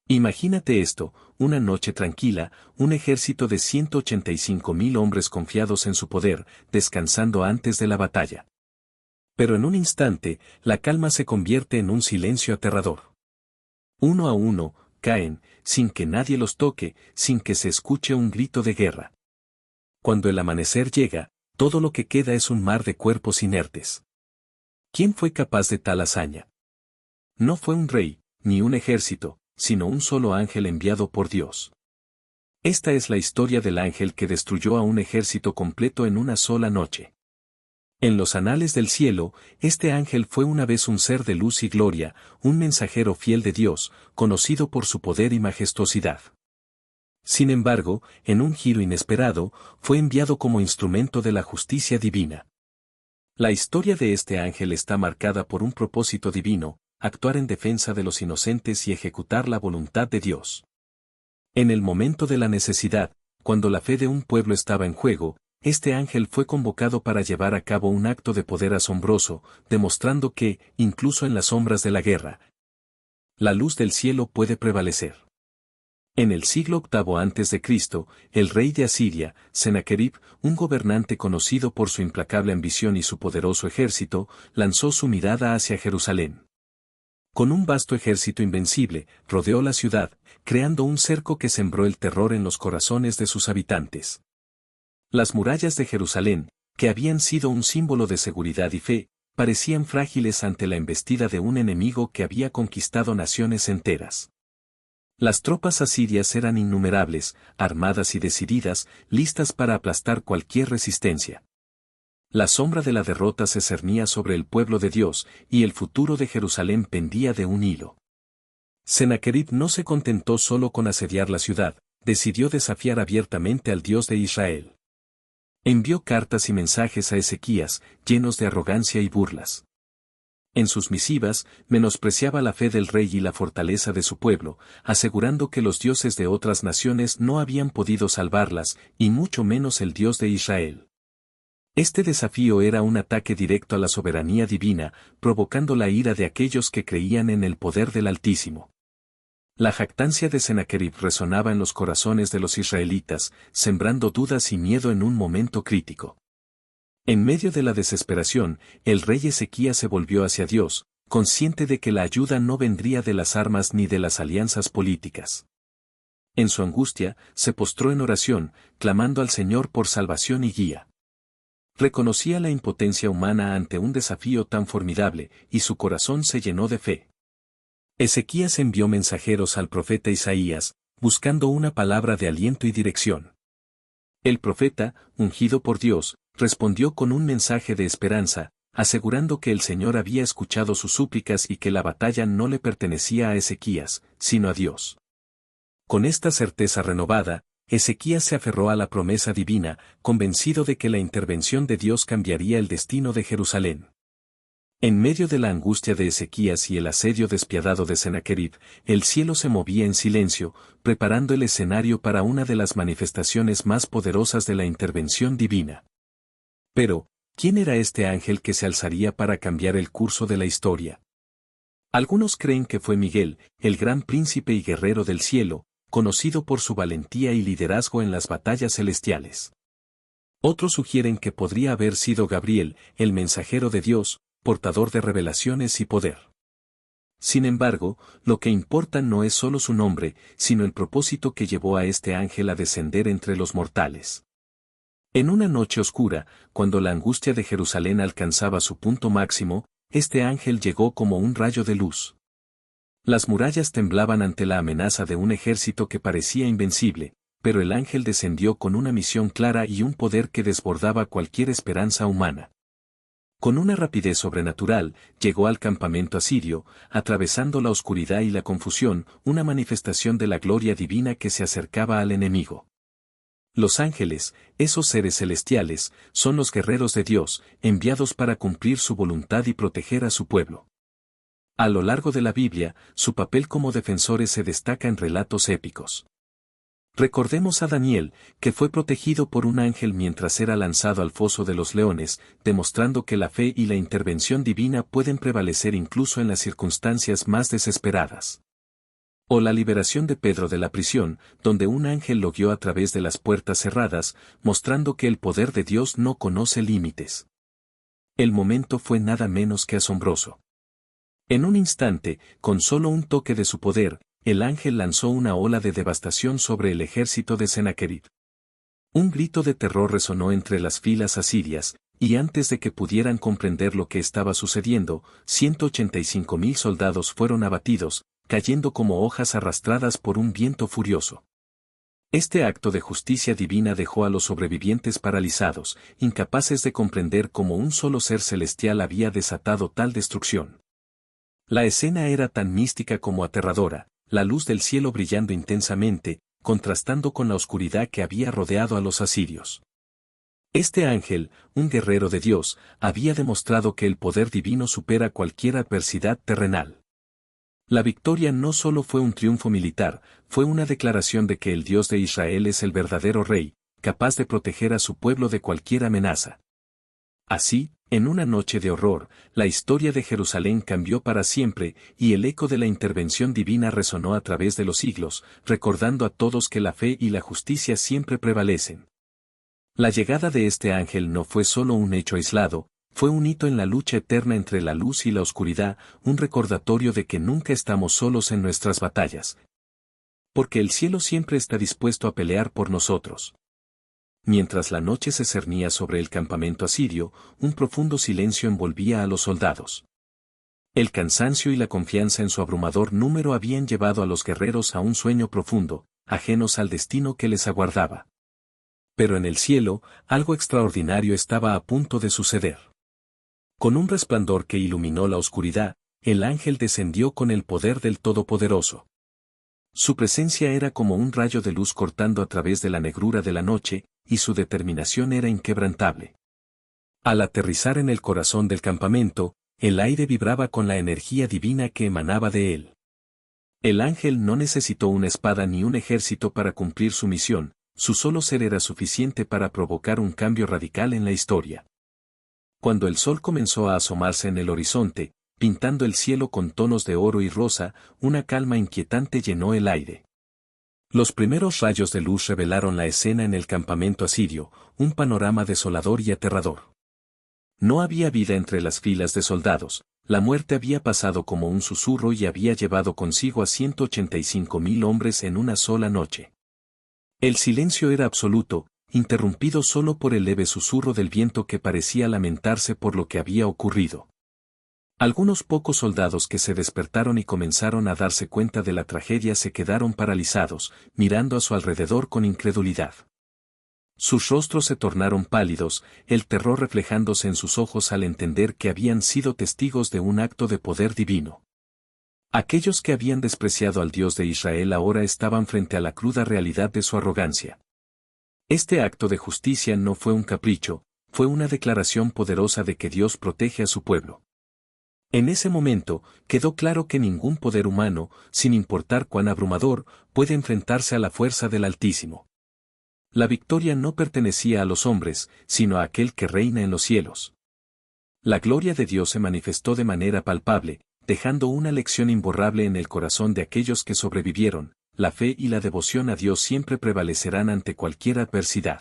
Imagínate esto, una noche tranquila, un ejército de 185.000 hombres confiados en su poder, descansando antes de la batalla. Pero en un instante, la calma se convierte en un silencio aterrador. Uno a uno, caen, sin que nadie los toque, sin que se escuche un grito de guerra. Cuando el amanecer llega, todo lo que queda es un mar de cuerpos inertes. ¿Quién fue capaz de tal hazaña? No fue un rey, ni un ejército, sino un solo ángel enviado por Dios. Esta es la historia del ángel que destruyó a un ejército completo en una sola noche. En los anales del cielo, este ángel fue una vez un ser de luz y gloria, un mensajero fiel de Dios, conocido por su poder y majestuosidad. Sin embargo, en un giro inesperado, fue enviado como instrumento de la justicia divina. La historia de este ángel está marcada por un propósito divino, actuar en defensa de los inocentes y ejecutar la voluntad de Dios. En el momento de la necesidad, cuando la fe de un pueblo estaba en juego, este ángel fue convocado para llevar a cabo un acto de poder asombroso, demostrando que, incluso en las sombras de la guerra, la luz del cielo puede prevalecer. En el siglo VIII a.C., el rey de Asiria, Sennacherib, un gobernante conocido por su implacable ambición y su poderoso ejército, lanzó su mirada hacia Jerusalén. Con un vasto ejército invencible, rodeó la ciudad, creando un cerco que sembró el terror en los corazones de sus habitantes. Las murallas de Jerusalén, que habían sido un símbolo de seguridad y fe, parecían frágiles ante la embestida de un enemigo que había conquistado naciones enteras. Las tropas asirias eran innumerables, armadas y decididas, listas para aplastar cualquier resistencia. La sombra de la derrota se cernía sobre el pueblo de Dios, y el futuro de Jerusalén pendía de un hilo. Sennacherib no se contentó solo con asediar la ciudad, decidió desafiar abiertamente al Dios de Israel. Envió cartas y mensajes a Ezequías, llenos de arrogancia y burlas. En sus misivas, menospreciaba la fe del rey y la fortaleza de su pueblo, asegurando que los dioses de otras naciones no habían podido salvarlas, y mucho menos el Dios de Israel. Este desafío era un ataque directo a la soberanía divina, provocando la ira de aquellos que creían en el poder del Altísimo. La jactancia de Sennacherib resonaba en los corazones de los israelitas, sembrando dudas y miedo en un momento crítico. En medio de la desesperación, el rey Ezequías se volvió hacia Dios, consciente de que la ayuda no vendría de las armas ni de las alianzas políticas. En su angustia, se postró en oración, clamando al Señor por salvación y guía. Reconocía la impotencia humana ante un desafío tan formidable, y su corazón se llenó de fe. Ezequías envió mensajeros al profeta Isaías, buscando una palabra de aliento y dirección. El profeta, ungido por Dios, respondió con un mensaje de esperanza, asegurando que el Señor había escuchado sus súplicas y que la batalla no le pertenecía a Ezequías, sino a Dios. Con esta certeza renovada, Ezequías se aferró a la promesa divina, convencido de que la intervención de Dios cambiaría el destino de Jerusalén. En medio de la angustia de Ezequías y el asedio despiadado de Sennacherib, el cielo se movía en silencio, preparando el escenario para una de las manifestaciones más poderosas de la intervención divina. Pero, ¿quién era este ángel que se alzaría para cambiar el curso de la historia? Algunos creen que fue Miguel, el gran príncipe y guerrero del cielo, conocido por su valentía y liderazgo en las batallas celestiales. Otros sugieren que podría haber sido Gabriel, el mensajero de Dios, portador de revelaciones y poder. Sin embargo, lo que importa no es solo su nombre, sino el propósito que llevó a este ángel a descender entre los mortales. En una noche oscura, cuando la angustia de Jerusalén alcanzaba su punto máximo, este ángel llegó como un rayo de luz. Las murallas temblaban ante la amenaza de un ejército que parecía invencible, pero el ángel descendió con una misión clara y un poder que desbordaba cualquier esperanza humana. Con una rapidez sobrenatural, llegó al campamento asirio, atravesando la oscuridad y la confusión, una manifestación de la gloria divina que se acercaba al enemigo. Los ángeles, esos seres celestiales, son los guerreros de Dios, enviados para cumplir su voluntad y proteger a su pueblo. A lo largo de la Biblia, su papel como defensores se destaca en relatos épicos. Recordemos a Daniel, que fue protegido por un ángel mientras era lanzado al foso de los leones, demostrando que la fe y la intervención divina pueden prevalecer incluso en las circunstancias más desesperadas. O la liberación de Pedro de la prisión, donde un ángel lo guió a través de las puertas cerradas, mostrando que el poder de Dios no conoce límites. El momento fue nada menos que asombroso. En un instante, con solo un toque de su poder, el ángel lanzó una ola de devastación sobre el ejército de Sennacherib. Un grito de terror resonó entre las filas asirias, y antes de que pudieran comprender lo que estaba sucediendo, 185.000 soldados fueron abatidos, cayendo como hojas arrastradas por un viento furioso. Este acto de justicia divina dejó a los sobrevivientes paralizados, incapaces de comprender cómo un solo ser celestial había desatado tal destrucción. La escena era tan mística como aterradora, la luz del cielo brillando intensamente, contrastando con la oscuridad que había rodeado a los asirios. Este ángel, un guerrero de Dios, había demostrado que el poder divino supera cualquier adversidad terrenal. La victoria no solo fue un triunfo militar, fue una declaración de que el Dios de Israel es el verdadero rey, capaz de proteger a su pueblo de cualquier amenaza. Así, en una noche de horror, la historia de Jerusalén cambió para siempre, y el eco de la intervención divina resonó a través de los siglos, recordando a todos que la fe y la justicia siempre prevalecen. La llegada de este ángel no fue solo un hecho aislado, fue un hito en la lucha eterna entre la luz y la oscuridad, un recordatorio de que nunca estamos solos en nuestras batallas. Porque el cielo siempre está dispuesto a pelear por nosotros. Mientras la noche se cernía sobre el campamento asirio, un profundo silencio envolvía a los soldados. El cansancio y la confianza en su abrumador número habían llevado a los guerreros a un sueño profundo, ajenos al destino que les aguardaba. Pero en el cielo, algo extraordinario estaba a punto de suceder. Con un resplandor que iluminó la oscuridad, el ángel descendió con el poder del Todopoderoso. Su presencia era como un rayo de luz cortando a través de la negrura de la noche, y su determinación era inquebrantable. Al aterrizar en el corazón del campamento, el aire vibraba con la energía divina que emanaba de él. El ángel no necesitó una espada ni un ejército para cumplir su misión, su solo ser era suficiente para provocar un cambio radical en la historia. Cuando el sol comenzó a asomarse en el horizonte, pintando el cielo con tonos de oro y rosa, una calma inquietante llenó el aire. Los primeros rayos de luz revelaron la escena en el campamento asirio, un panorama desolador y aterrador. No había vida entre las filas de soldados, la muerte había pasado como un susurro y había llevado consigo a 185.000 hombres en una sola noche. El silencio era absoluto, interrumpido solo por el leve susurro del viento que parecía lamentarse por lo que había ocurrido. Algunos pocos soldados que se despertaron y comenzaron a darse cuenta de la tragedia se quedaron paralizados, mirando a su alrededor con incredulidad. Sus rostros se tornaron pálidos, el terror reflejándose en sus ojos al entender que habían sido testigos de un acto de poder divino. Aquellos que habían despreciado al Dios de Israel ahora estaban frente a la cruda realidad de su arrogancia. Este acto de justicia no fue un capricho, fue una declaración poderosa de que Dios protege a su pueblo. En ese momento, quedó claro que ningún poder humano, sin importar cuán abrumador, puede enfrentarse a la fuerza del Altísimo. La victoria no pertenecía a los hombres, sino a aquel que reina en los cielos. La gloria de Dios se manifestó de manera palpable, dejando una lección imborrable en el corazón de aquellos que sobrevivieron. La fe y la devoción a Dios siempre prevalecerán ante cualquier adversidad.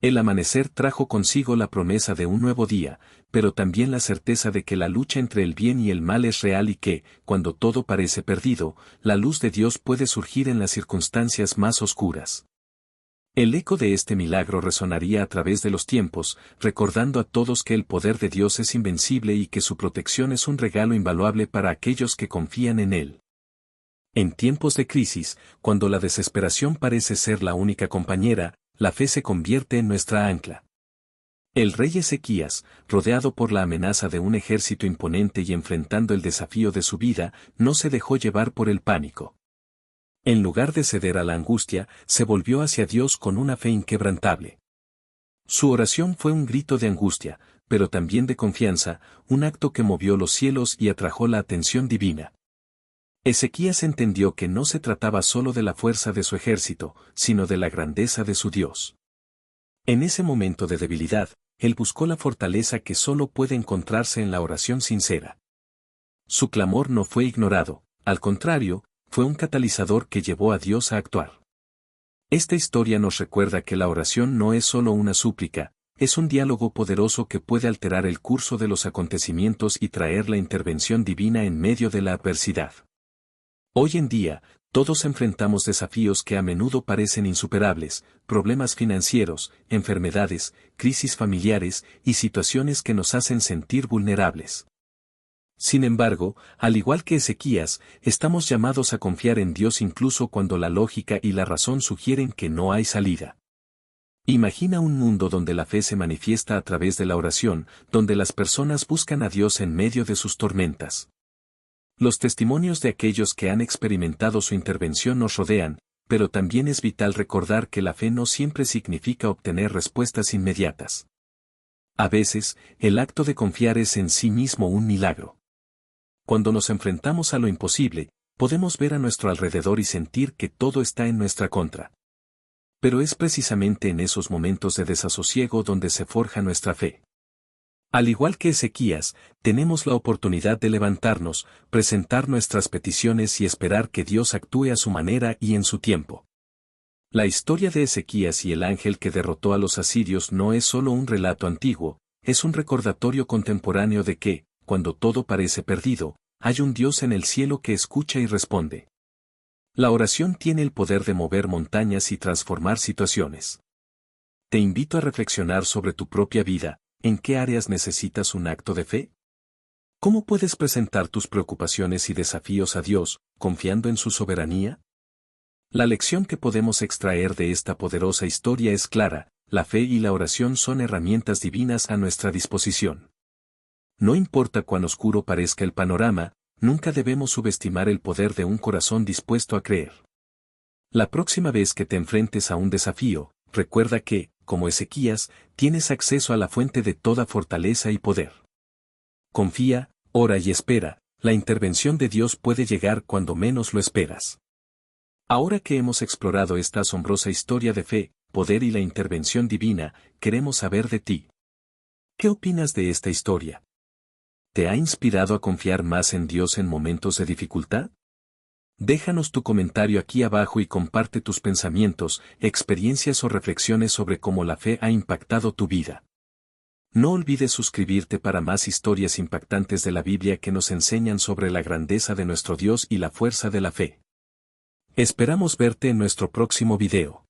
El amanecer trajo consigo la promesa de un nuevo día, pero también la certeza de que la lucha entre el bien y el mal es real y que, cuando todo parece perdido, la luz de Dios puede surgir en las circunstancias más oscuras. El eco de este milagro resonaría a través de los tiempos, recordando a todos que el poder de Dios es invencible y que su protección es un regalo invaluable para aquellos que confían en Él. En tiempos de crisis, cuando la desesperación parece ser la única compañera, la fe se convierte en nuestra ancla. El rey Ezequías, rodeado por la amenaza de un ejército imponente y enfrentando el desafío de su vida, no se dejó llevar por el pánico. En lugar de ceder a la angustia, se volvió hacia Dios con una fe inquebrantable. Su oración fue un grito de angustia, pero también de confianza, un acto que movió los cielos y atrajo la atención divina. Ezequías entendió que no se trataba solo de la fuerza de su ejército, sino de la grandeza de su Dios. En ese momento de debilidad, él buscó la fortaleza que solo puede encontrarse en la oración sincera. Su clamor no fue ignorado, al contrario, fue un catalizador que llevó a Dios a actuar. Esta historia nos recuerda que la oración no es solo una súplica, es un diálogo poderoso que puede alterar el curso de los acontecimientos y traer la intervención divina en medio de la adversidad. Hoy en día, todos enfrentamos desafíos que a menudo parecen insuperables, problemas financieros, enfermedades, crisis familiares y situaciones que nos hacen sentir vulnerables. Sin embargo, al igual que Ezequías, estamos llamados a confiar en Dios incluso cuando la lógica y la razón sugieren que no hay salida. Imagina un mundo donde la fe se manifiesta a través de la oración, donde las personas buscan a Dios en medio de sus tormentas. Los testimonios de aquellos que han experimentado su intervención nos rodean, pero también es vital recordar que la fe no siempre significa obtener respuestas inmediatas. A veces, el acto de confiar es en sí mismo un milagro. Cuando nos enfrentamos a lo imposible, podemos ver a nuestro alrededor y sentir que todo está en nuestra contra. Pero es precisamente en esos momentos de desasosiego donde se forja nuestra fe. Al igual que Ezequías, tenemos la oportunidad de levantarnos, presentar nuestras peticiones y esperar que Dios actúe a su manera y en su tiempo. La historia de Ezequías y el ángel que derrotó a los asirios no es solo un relato antiguo, es un recordatorio contemporáneo de que, cuando todo parece perdido, hay un Dios en el cielo que escucha y responde. La oración tiene el poder de mover montañas y transformar situaciones. Te invito a reflexionar sobre tu propia vida. ¿En qué áreas necesitas un acto de fe? ¿Cómo puedes presentar tus preocupaciones y desafíos a Dios, confiando en su soberanía? La lección que podemos extraer de esta poderosa historia es clara: la fe y la oración son herramientas divinas a nuestra disposición. No importa cuán oscuro parezca el panorama, nunca debemos subestimar el poder de un corazón dispuesto a creer. La próxima vez que te enfrentes a un desafío, recuerda que, como Ezequías, tienes acceso a la fuente de toda fortaleza y poder. Confía, ora y espera, la intervención de Dios puede llegar cuando menos lo esperas. Ahora que hemos explorado esta asombrosa historia de fe, poder y la intervención divina, queremos saber de ti. ¿Qué opinas de esta historia? ¿Te ha inspirado a confiar más en Dios en momentos de dificultad? Déjanos tu comentario aquí abajo y comparte tus pensamientos, experiencias o reflexiones sobre cómo la fe ha impactado tu vida. No olvides suscribirte para más historias impactantes de la Biblia que nos enseñan sobre la grandeza de nuestro Dios y la fuerza de la fe. Esperamos verte en nuestro próximo video.